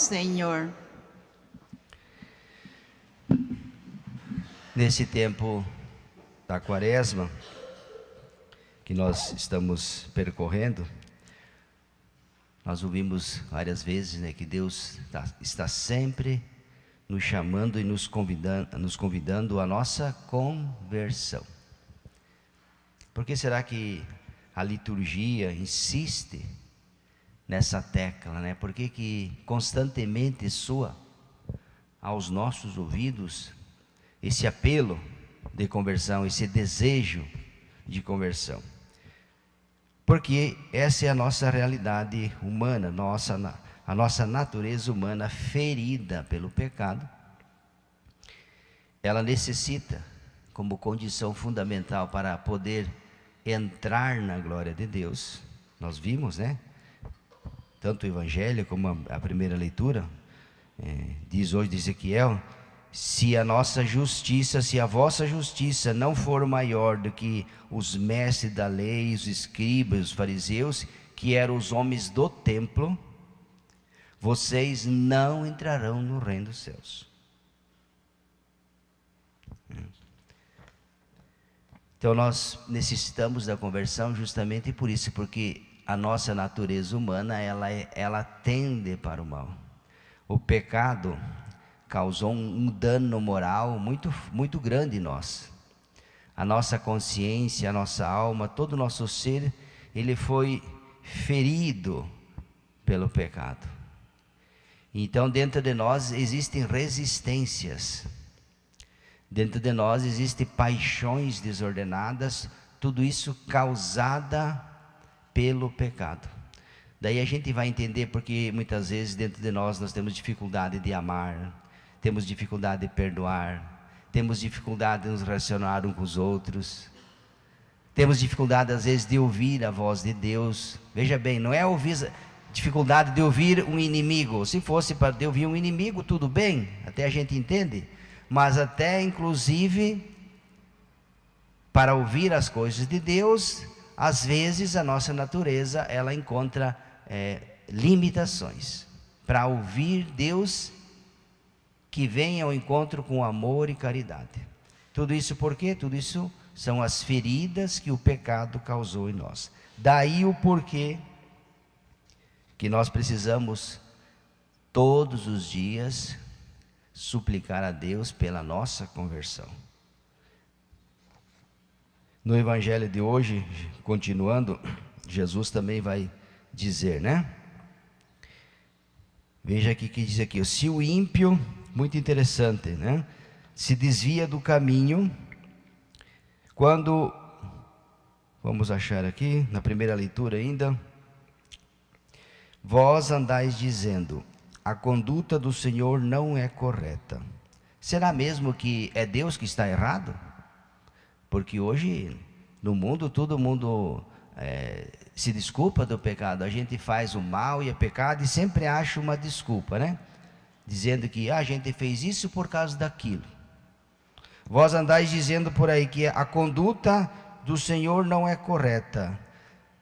Senhor. Nesse tempo da Quaresma que nós estamos percorrendo, nós ouvimos várias vezes, né, que Deus está sempre nos chamando e nos convidando à nossa conversão. Por que será que a liturgia insiste nessa tecla, né? Por que constantemente soa aos nossos ouvidos esse apelo de conversão, esse desejo de conversão? Porque essa é a nossa realidade humana, a nossa natureza humana ferida pelo pecado. Ela necessita, como condição fundamental para poder entrar na glória de Deus. Nós vimos, né? Tanto o Evangelho como a primeira leitura, diz hoje de Ezequiel: se a vossa justiça não for maior do que os mestres da lei, os escribas, os fariseus, que eram os homens do templo, vocês não entrarão no reino dos céus. Então nós necessitamos da conversão justamente por isso, porque a nossa natureza humana, ela tende para o mal. O pecado causou um dano moral muito, muito grande em nós. A nossa consciência, a nossa alma, todo o nosso ser, ele foi ferido pelo pecado. Então dentro de nós existem resistências, dentro de nós existem paixões desordenadas, tudo isso causada pelo pecado. Daí a gente vai entender porque muitas vezes dentro de nós temos dificuldade de amar, temos dificuldade de perdoar, temos dificuldade de nos relacionar uns com os outros, temos dificuldade às vezes de ouvir a voz de Deus. Veja bem, não é dificuldade de ouvir um inimigo. Se fosse para de ouvir um inimigo, tudo bem, até a gente entende, mas até inclusive para ouvir as coisas de Deus, às vezes a nossa natureza ela encontra limitações. Para ouvir Deus que vem ao encontro com amor e caridade. Tudo isso por quê? Tudo isso são as feridas que o pecado causou em nós. Daí o porquê que nós precisamos todos os dias suplicar a Deus pela nossa conversão. No Evangelho de hoje, continuando, Jesus também vai dizer, né? Veja aqui que diz aqui: se o ímpio, muito interessante, né? Se desvia do caminho, vamos achar aqui, na primeira leitura ainda, vós andais dizendo, a conduta do Senhor não é correta. Será mesmo que é Deus que está errado? Porque hoje, no mundo, todo mundo se desculpa do pecado. A gente faz o mal e é pecado e sempre acha uma desculpa, né? Dizendo que a gente fez isso por causa daquilo. Vós andais dizendo por aí que a conduta do Senhor não é correta.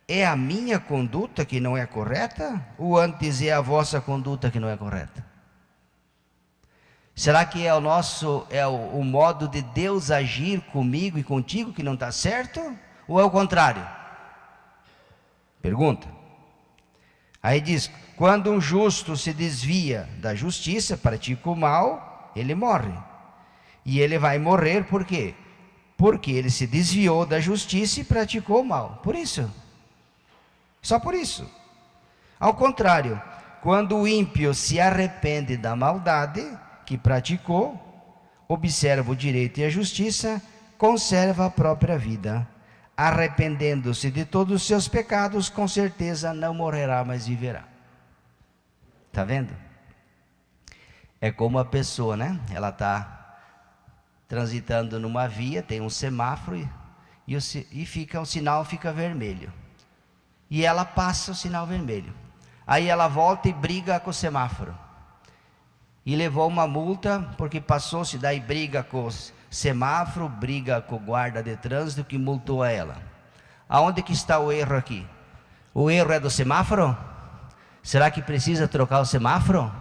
É a minha conduta que não é correta? Ou antes é a vossa conduta que não é correta? Será que é o modo de Deus agir comigo e contigo que não está certo? Ou é o contrário? Pergunta. Aí diz: quando um justo se desvia da justiça, pratica o mal, ele morre. E ele vai morrer por quê? Porque ele se desviou da justiça e praticou o mal. Por isso. Só por isso. Ao contrário, quando o ímpio se arrepende da maldade que praticou, observa o direito e a justiça, conserva a própria vida. Arrependendo-se de todos os seus pecados, com certeza não morrerá, mas viverá. Está vendo? É como a pessoa, né? Ela está transitando numa via, tem um semáforo e o sinal fica vermelho. E ela passa o sinal vermelho. Aí ela volta e briga com o semáforo. E levou uma multa porque passou-se, daí briga com o semáforo, briga com o guarda de trânsito que multou a ela. Aonde que está o erro aqui? O erro é do semáforo? Será que precisa trocar o semáforo?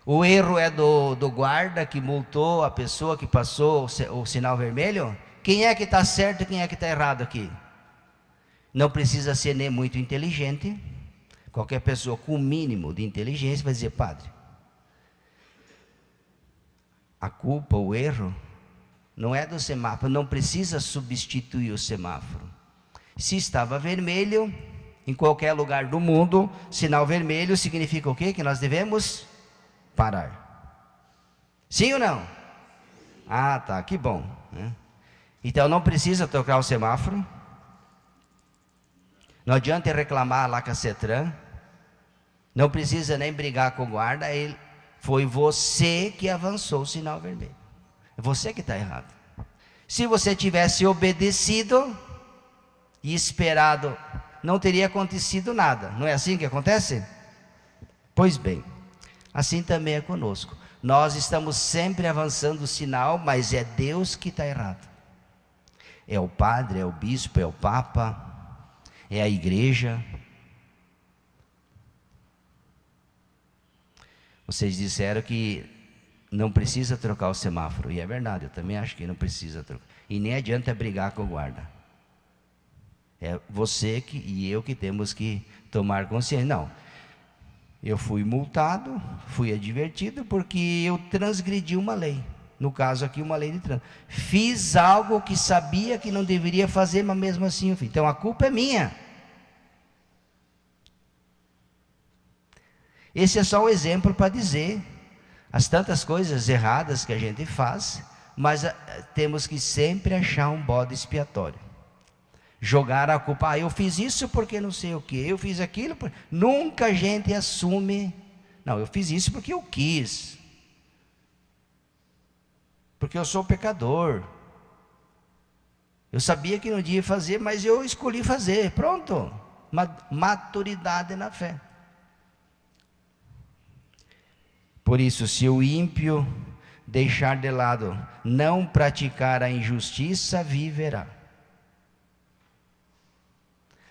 O erro é do guarda que multou a pessoa que passou o sinal vermelho? Quem é que está certo e quem é que está errado aqui? Não precisa ser nem muito inteligente. Qualquer pessoa com o mínimo de inteligência vai dizer: padre, a culpa, o erro, não é do semáforo, não precisa substituir o semáforo. Se estava vermelho, em qualquer lugar do mundo, sinal vermelho significa o quê? Que nós devemos parar. Sim ou não? Ah, tá, que bom, né? Então não precisa trocar o semáforo. Não adianta reclamar lá com a CETRAN. Não precisa nem brigar com o guarda. Foi você que avançou o sinal vermelho. É você que está errado. Se você tivesse obedecido e esperado, não teria acontecido nada. Não é assim que acontece? Pois bem, assim também é conosco. Nós estamos sempre avançando o sinal, mas é Deus que está errado. É o padre, é o bispo, é o papa, é a igreja. Vocês disseram que não precisa trocar o semáforo, e é verdade, eu também acho que não precisa trocar. E nem adianta brigar com o guarda. É você e eu que temos que tomar consciência. Não, eu fui multado, fui advertido porque eu transgredi uma lei. No caso aqui, uma lei de trânsito. Fiz algo que sabia que não deveria fazer, mas mesmo assim eu fiz. Então a culpa é minha. Esse é só um exemplo para dizer as tantas coisas erradas que a gente faz, mas temos que sempre achar um bode expiatório. Jogar a culpa, eu fiz isso porque não sei o que, eu fiz aquilo, nunca a gente assume, não, eu fiz isso porque eu quis, porque eu sou pecador, eu sabia que não devia fazer, mas eu escolhi fazer, pronto, maturidade na fé. Por isso, se o ímpio deixar de lado, não praticar a injustiça, viverá.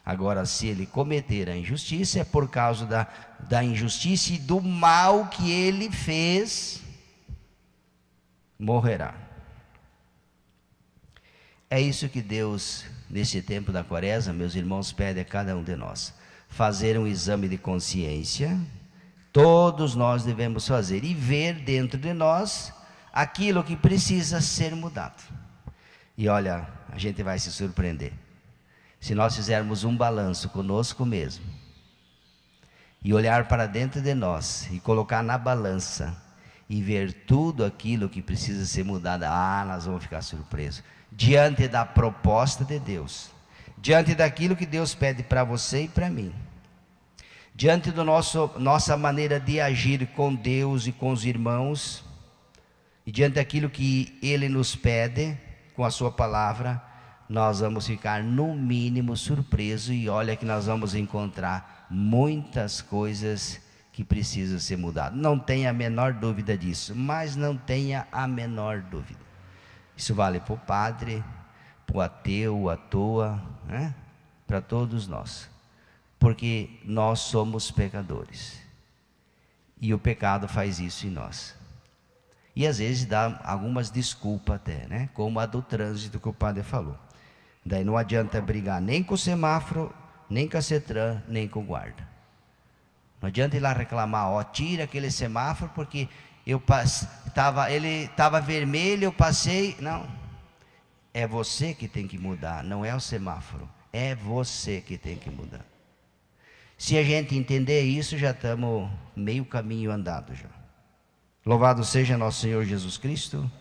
Agora, se ele cometer a injustiça, é por causa da injustiça e do mal que ele fez, morrerá. É isso que Deus, nesse tempo da quaresma, meus irmãos, pede a cada um de nós: fazer um exame de consciência. Todos nós devemos fazer e ver dentro de nós aquilo que precisa ser mudado. E olha, a gente vai se surpreender. Se nós fizermos um balanço conosco mesmo, e olhar para dentro de nós, e colocar na balança, e ver tudo aquilo que precisa ser mudado, nós vamos ficar surpresos. Diante da proposta de Deus, diante daquilo que Deus pede para você e para mim, diante do nossa maneira de agir com Deus e com os irmãos, e diante daquilo que Ele nos pede, com a sua palavra, nós vamos ficar no mínimo surpresos, e olha que nós vamos encontrar muitas coisas que precisam ser mudadas. Não tenha a menor dúvida disso, mas não tenha a menor dúvida. Isso vale para o padre, para o ateu, a toa, né? Para todos nós. Porque nós somos pecadores. E o pecado faz isso em nós. E às vezes dá algumas desculpas até, né? Como a do trânsito que o padre falou. Daí não adianta brigar nem com o semáforo, nem com a CETRAN, nem com o guarda. Não adianta ir lá reclamar, tira aquele semáforo porque ele estava vermelho, eu passei. Não, é você que tem que mudar, não é o semáforo. É você que tem que mudar. Se a gente entender isso, já estamos meio caminho andado já. Louvado seja nosso Senhor Jesus Cristo.